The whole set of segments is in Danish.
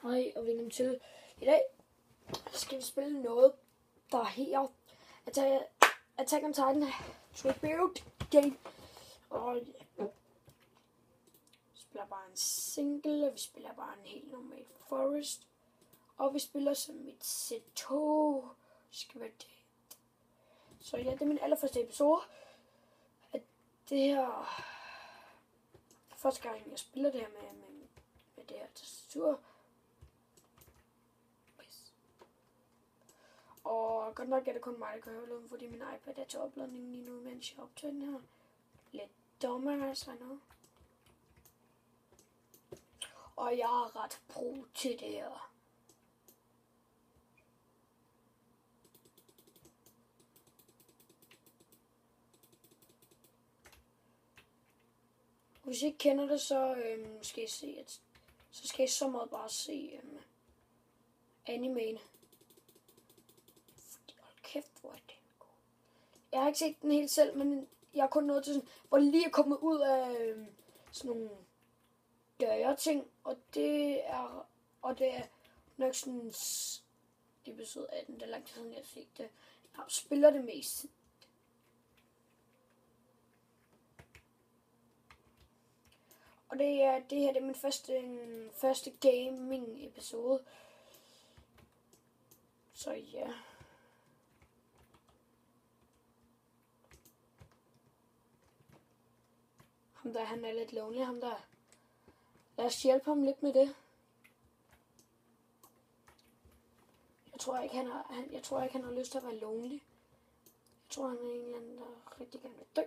Hej og velkommen til. I dag skal vi spille noget, der her Attack on Titan Tribute Game. Og vi spiller bare en single, og vi spiller bare en helt normal forest. Og vi spiller som et Z2. Skal være det. Så ja, det er min allerførste episode. At det her første gang jeg spiller det her med det her tastatur. Og godt nok er det kun mig, der kan høre lyden, fordi min iPad er til opladning lige nu, mens jeg optager den her. Lidt dummere, altså noget. Og jeg er ret pro til det her. Hvis I ikke kender det, så skal I se, så skal I så meget bare se animen. Kæft, hvor er det god. Jeg har ikke set den helt selv, men jeg har kun nået til sådan, hvor lige er kommet ud af sådan nogle døre ting, og det er nok sådan episode 18, det er lang tid siden, jeg har set det. Jeg spiller det mest. Og det her det er min første gaming episode. Så ja. Ham der, han er lidt lonely, ham der. Lad os hjælpe ham lidt med det. Jeg tror ikke, han har lyst til at være lonely. Jeg tror, han er en eller anden, der rigtig gerne vil dø.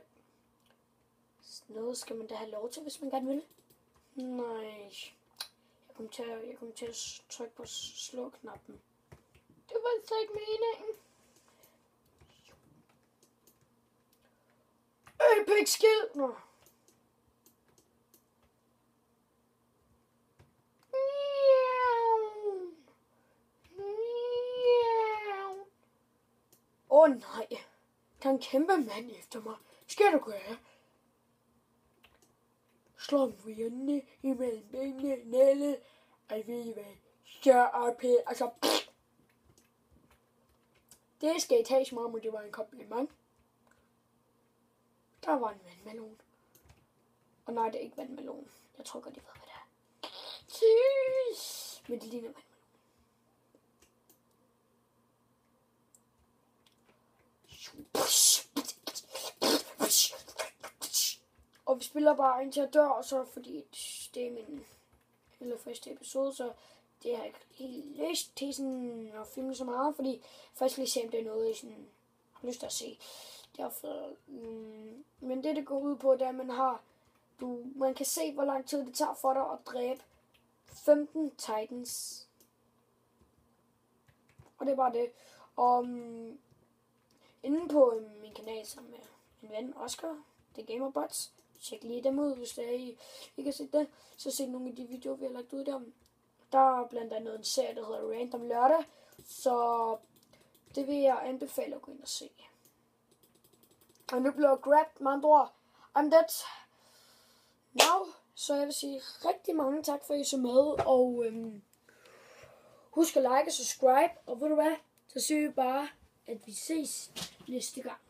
Sådan noget skal man da have lov til, hvis man gerne vil. Nej. Jeg kommer til at trykke på slå-knappen. Det var altså ikke meningen. Epic skill! Nå. Nej, der er en kæmpe mand efter mig. Skal du gøre? Slå mig imellem benene, næle. Jeg ved hvad. Så op her, altså. Det skal I tage som om, det var en kompliment. Der var en vandmelon. Og nej, det er ikke vandmelon. Jeg tror godt, I ved, hvad det er. Tys! Men det ligner vandmelon. Og vi spiller bare indtil jeg dør, og så fordi det er min første episode, så det har jeg ikke helt lyst til sådan at filme så meget, fordi først lige se, om det er noget, jeg sådan har lyst til at se. Derfor, men det går ud på, det er, at man kan se, hvor lang tid det tager for dig at dræbe 15 Titans. Og det er bare det. Og inde på min kanal sammen med min ven Oscar, det er Gamerbots. Tjek lige dem ud, hvis I ikke har set det. Så se nogle af de videoer, vi har lagt ud der. Der er blandt andet en serie, der hedder Random Lørdag. Så det vil jeg anbefale at gå ind og se. Og nu bliver jeg grabbed, med andre ord. I'm dead. Now. Så jeg vil sige rigtig mange tak for, at I så med. Og husk at like og subscribe. Og ved du hvad? Så siger vi bare, at vi ses næste gang.